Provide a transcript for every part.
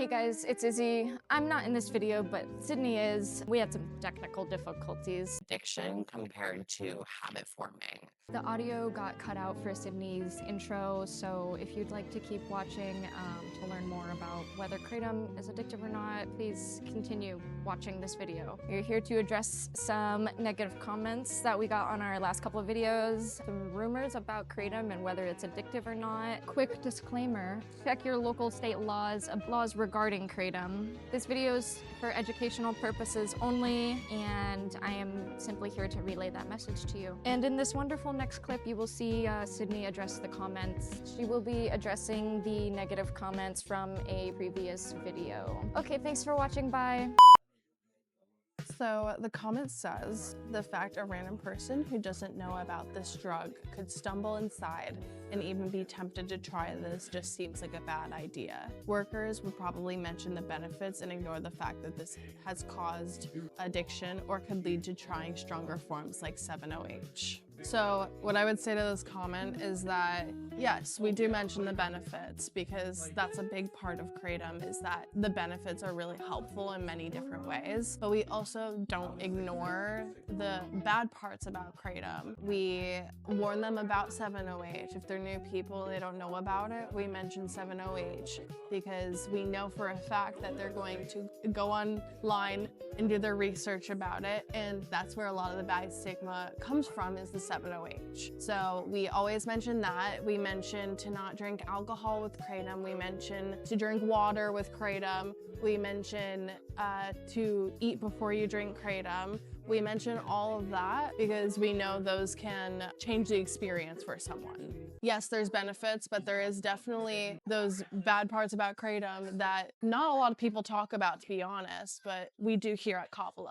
Hey guys, it's Izzy. I'm not in this video, but Sydney is. We had some technical difficulties. Addiction compared to habit forming. The audio got cut out for Sydney's intro, so if you'd like to keep watching to learn more about whether Kratom is addictive or not, please continue watching this video. We're here to address some negative comments that we got on our last couple of videos, some rumors about Kratom and whether it's addictive or not. Quick disclaimer, check your local state laws regarding Kratom. This video is for educational purposes only, and I am simply here to relay that message to you. And in this wonderful next clip, you will see Sydney address the comments. She will be addressing the negative comments from a previous video. Okay, thanks for watching, bye. So the comment says, the fact a random person who doesn't know about this drug could stumble inside and even be tempted to try this just seems like a bad idea. Workers would probably mention the benefits and ignore the fact that this has caused addiction or could lead to trying stronger forms like 7-OH. So what I would say to this comment is that, yes, we do mention the benefits because that's a big part of Kratom, is that the benefits are really helpful in many different ways, but we also don't ignore the bad parts about Kratom. We warn them about 7-OH. If they're new people, they don't know about it, we mention 7-OH because we know for a fact that they're going to go online and do their research about it, and that's where a lot of the bad stigma comes from, is the 7-OH. So we always mention that. We mention to not drink alcohol with Kratom. We mention to drink water with Kratom. We mention to eat before you drink Kratom. We mention all of that because we know those can change the experience for someone. Yes, there's benefits, but there is definitely those bad parts about Kratom that not a lot of people talk about, to be honest, but we do here at Kava.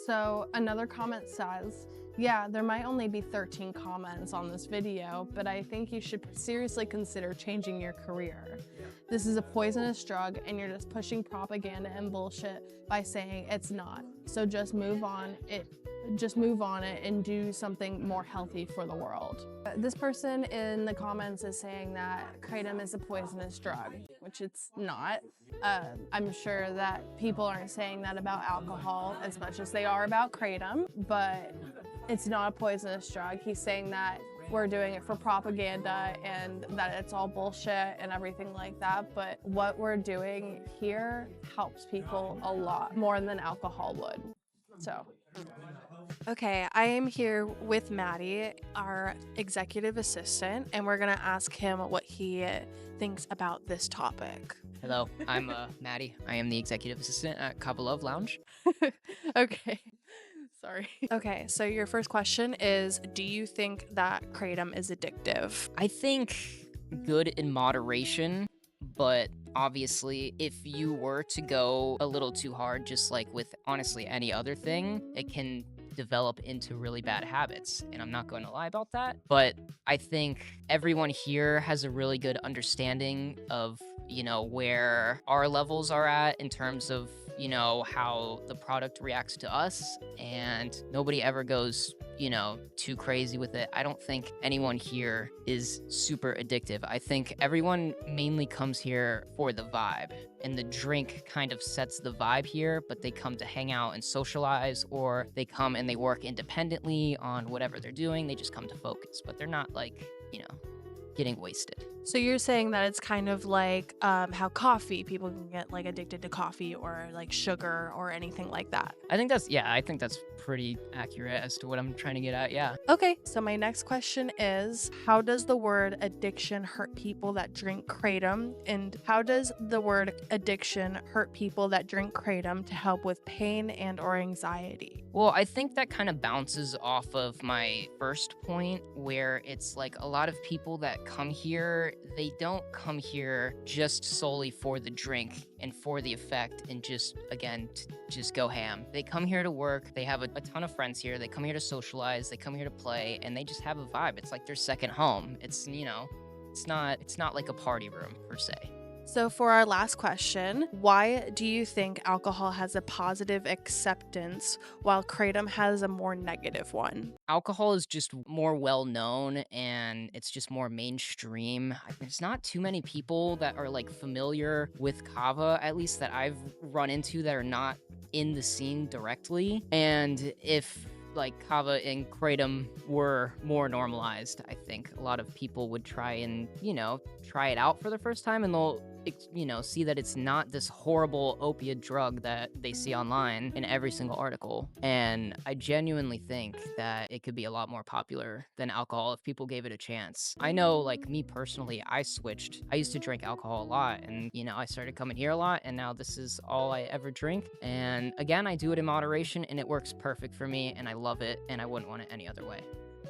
So another comment says, yeah, there might only be 13 comments on this video, but I think you should seriously consider changing your career. This is a poisonous drug and you're just pushing propaganda and bullshit by saying it's not. So just move on it and do something more healthy for the world. This person in the comments is saying that Kratom is a poisonous drug, which it's not. I'm sure that people aren't saying that about alcohol as much as they are about Kratom, but it's not a poisonous drug. He's saying that we're doing it for propaganda and that it's all bullshit and everything like that, but what we're doing here helps people a lot more than alcohol would. So. Okay, I am here with Maddie, our executive assistant, and we're gonna ask him what he thinks about this topic. Hello, I'm Maddie. I am the executive assistant at Kava Lounge. Okay, sorry. Okay, so your first question is, do you think that Kratom is addictive? I think good in moderation, but obviously if you were to go a little too hard, just like with honestly any other thing, it can develop into really bad habits, and I'm not going to lie about that. But I think everyone here has a really good understanding of, where our levels are at in terms of, how the product reacts to us, and nobody ever goes, too crazy with it. I don't think anyone here is super addictive. I think everyone mainly comes here for the vibe, and the drink kind of sets the vibe here, but they come to hang out and socialize, or they come and they work independently on whatever they're doing. They just come to focus, but they're not like, getting wasted. So you're saying that it's kind of like how coffee, people can get like addicted to coffee or like sugar or anything like that. I think that's pretty accurate as to what I'm trying to get at, yeah. Okay, so my next question is, how does the word addiction hurt people that drink Kratom? And how does the word addiction hurt people that drink Kratom to help with pain and or anxiety? Well, I think that kind of bounces off of my first point, where it's like a lot of people that come here, they don't come here just solely for the drink and for the effect and just go ham. They come here to work, they have a ton of friends here, they come here to socialize, they come here to play, and they just have a vibe. It's like their second home. It's, it's not like a party room per se. So for our last question, why do you think alcohol has a positive acceptance while kratom has a more negative one? Alcohol is just more well known and it's just more mainstream. There's not too many people that are like familiar with Kava, at least that I've run into, that are not in the scene directly. And if like Kava and Kratom were more normalized, I think a lot of people would try and, try it out for the first time, and they'll, see that it's not this horrible opiate drug that they see online in every single article. And I genuinely think that it could be a lot more popular than alcohol if people gave it a chance. I know, like me personally, I switched. I used to drink alcohol a lot, and, I started coming here a lot, and now this is all I ever drink. And again, I do it in moderation, and it works perfect for me, and I love it, and I wouldn't want it any other way.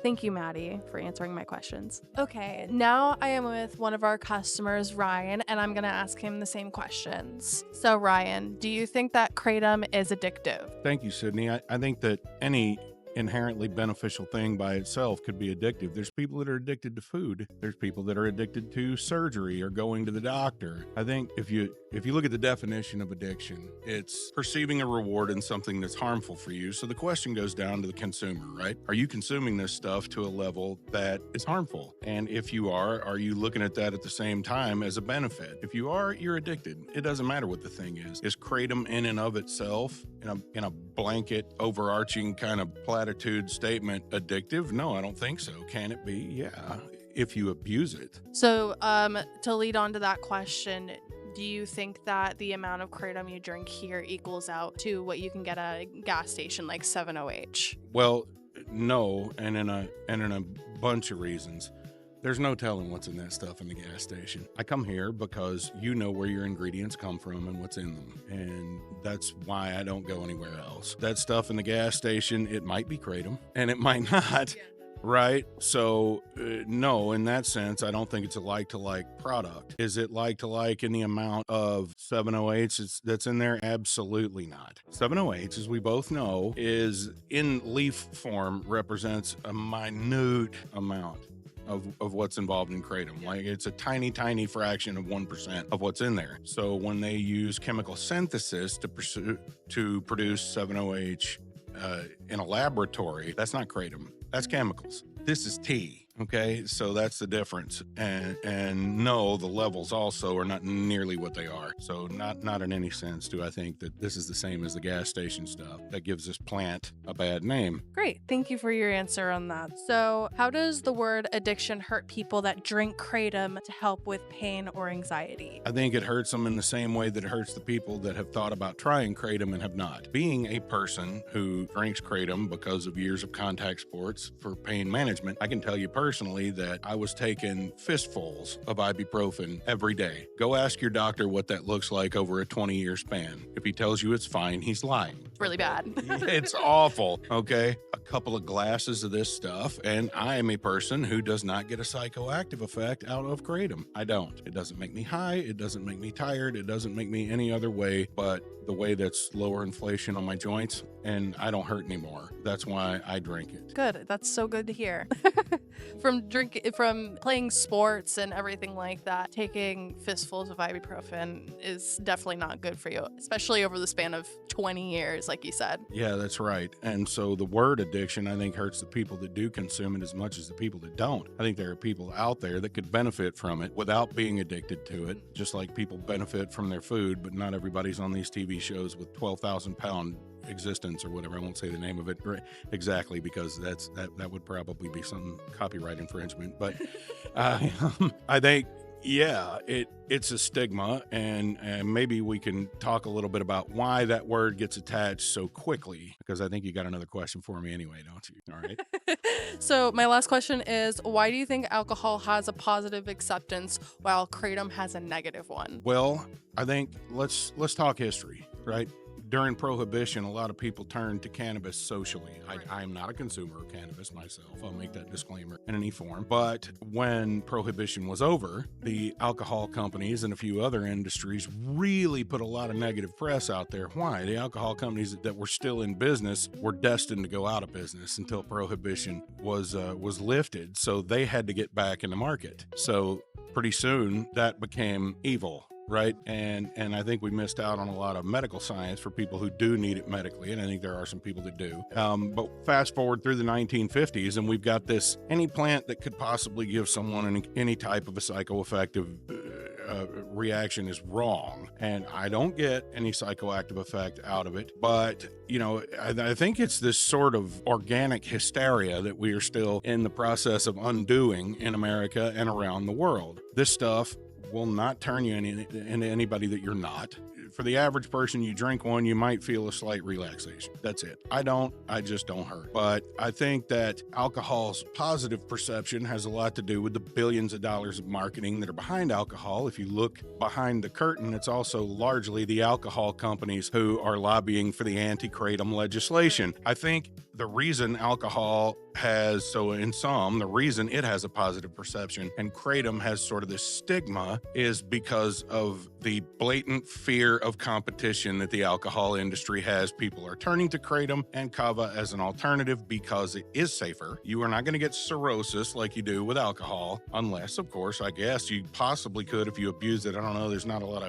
Thank you, Maddie, for answering my questions. Okay, now I am with one of our customers, Ryan, and I'm going to ask him the same questions. So, Ryan, do you think that kratom is addictive? Thank you, Sydney. I think that any inherently beneficial thing by itself could be addictive. There's people that are addicted to food. There's people that are addicted to surgery or going to the doctor. I think if you look at the definition of addiction, it's perceiving a reward in something that's harmful for you. So the question goes down to the consumer, right? Are you consuming this stuff to a level that is harmful? And if you are you looking at that at the same time as a benefit? If you are, you're addicted. It doesn't matter what the thing is. Is kratom in and of itself, in a blanket, overarching kind of platitude statement, addictive? No, I don't think so. Can it be? Yeah, if you abuse it. So, to lead on to that question, do you think that the amount of kratom you drink here equals out to what you can get at a gas station like 7OH? Well, no, and in a bunch of reasons. There's no telling what's in that stuff in the gas station. I come here because you know where your ingredients come from and what's in them. And that's why I don't go anywhere else. That stuff in the gas station, it might be kratom and it might not. Yeah. Right? So, no, in that sense, I don't think it's a like-to-like product. Is it like-to-like in the amount of 7OH that's in there? Absolutely not. 7OH, as we both know, is in leaf form, represents a minute amount of what's involved in kratom. Like, it's a tiny, tiny fraction of 1% of what's in there. So when they use chemical synthesis to produce 7OH in a laboratory, that's not kratom. That's chemicals. This is tea. Okay, so that's the difference. And no, the levels also are not nearly what they are. So not in any sense do I think that this is the same as the gas station stuff that gives this plant a bad name. Great. Thank you for your answer on that. So how does the word addiction hurt people that drink kratom to help with pain or anxiety? I think it hurts them in the same way that it hurts the people that have thought about trying kratom and have not. Being a person who drinks kratom because of years of contact sports for pain management, I can tell you personally that I was taking fistfuls of ibuprofen every day. Go ask your doctor what that looks like over a 20-year span. If he tells you it's fine, he's lying. Really bad. It's awful, okay? A couple of glasses of this stuff, and I am a person who does not get a psychoactive effect out of kratom. I don't. It doesn't make me high. It doesn't make me tired. It doesn't make me any other way but the way that's lower inflation on my joints, and I don't hurt anymore. That's why I drink it. Good. That's so good to hear. From playing sports and everything like that, taking fistfuls of ibuprofen is definitely not good for you, especially over the span of 20 years, like you said. Yeah, that's right. And so the word addiction, I think, hurts the people that do consume it as much as the people that don't. I think there are people out there that could benefit from it without being addicted to it, just like people benefit from their food, but not everybody's on these TV shows with 12,000 pound existence or whatever. I won't say the name of it exactly because that would probably be some copyright infringement. But I think, yeah, it's a stigma, and maybe we can talk a little bit about why that word gets attached so quickly, because I think you got another question for me anyway, don't you? All right. So my last question is, why do you think alcohol has a positive acceptance while kratom has a negative one? Well, I think let's talk history, right? During Prohibition, a lot of people turned to cannabis socially. I'm not a consumer of cannabis myself. I'll make that disclaimer in any form. But when Prohibition was over, the alcohol companies and a few other industries really put a lot of negative press out there. Why? The alcohol companies that were still in business were destined to go out of business until Prohibition was lifted. So they had to get back in the market. So pretty soon that became evil. right? And I think we missed out on a lot of medical science for people who do need it medically, and I think there are some people that do. But fast forward through the 1950s, and we've got this, any plant that could possibly give someone any type of a psychoactive reaction is wrong, and I don't get any psychoactive effect out of it. But I think it's this sort of organic hysteria that we are still in the process of undoing in America and around the world. This stuff will not turn you into anybody that you're not. For the average person, you drink one, you might feel a slight relaxation. That's it. I just don't hurt. But I think that alcohol's positive perception has a lot to do with the billions of dollars of marketing that are behind alcohol. If you look behind the curtain, it's also largely the alcohol companies who are lobbying for the anti-kratom legislation. I think the reason alcohol has, the reason it has a positive perception and kratom has sort of this stigma is because of the blatant fear of competition that the alcohol industry has. People are turning to kratom and kava as an alternative because it is safer. You are not going to get cirrhosis like you do with alcohol, unless, of course, I guess you possibly could if you abuse it. I don't know. There's not a lot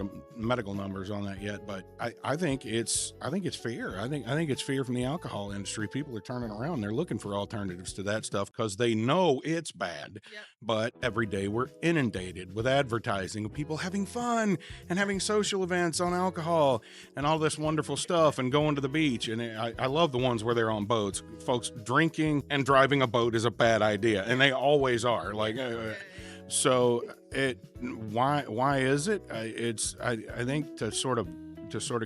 of medical numbers on that yet, but I think it's fear. I think it's fear from the alcohol industry. People are turning around. They're looking for alternatives to that stuff because they know it's bad. Yep. But every day we're inundated with advertising of people having fun and having social events on alcohol and all this wonderful stuff and going to the beach. And I love the ones where they're on boats. Folks, drinking and driving a boat is a bad idea, and they always are. So why is it? I think to sort of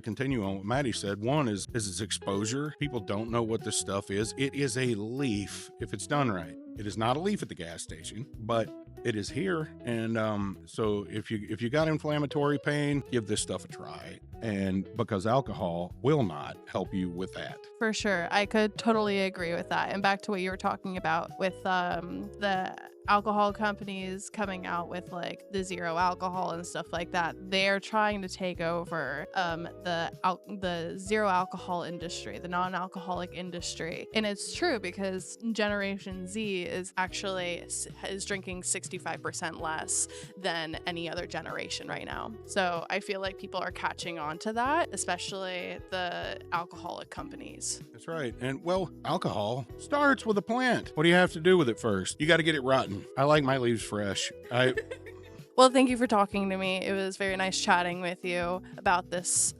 continue on what Maddie said, one is its exposure. People don't know what this stuff is. It is a leaf if it's done right. It is not a leaf at the gas station, but it is here. And so if you got inflammatory pain, give this stuff a try. And because alcohol will not help you with that. For sure. I could totally agree with that. And back to what you were talking about with the alcohol companies coming out with like the zero alcohol and stuff like that. They're trying to take over the zero alcohol industry, the non-alcoholic industry. And it's true because Generation Z is drinking 65% less than any other generation right now. So I feel like people are catching on to that, especially the alcoholic companies. That's right. And well, alcohol starts with a plant. What do you have to do with it first? You got to get it rotten. I like my leaves fresh. Well, thank you for talking to me. It was very nice chatting with you about this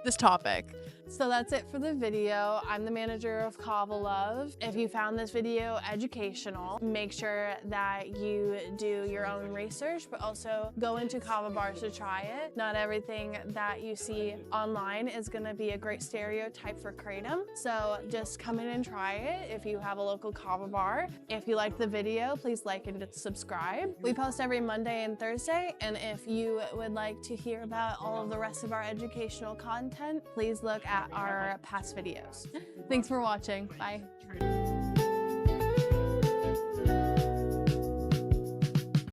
this topic. So that's it for the video. I'm the manager of Kava Love. If you found this video educational, make sure that you do your own research, but also go into Kava bars to try it. Not everything that you see online is gonna be a great stereotype for kratom. So just come in and try it if you have a local Kava bar. If you liked the video, please like and subscribe. We post every Monday and Thursday, and if you would like to hear about all of the rest of our educational content, please look at our past videos. Thanks for watching. Bye.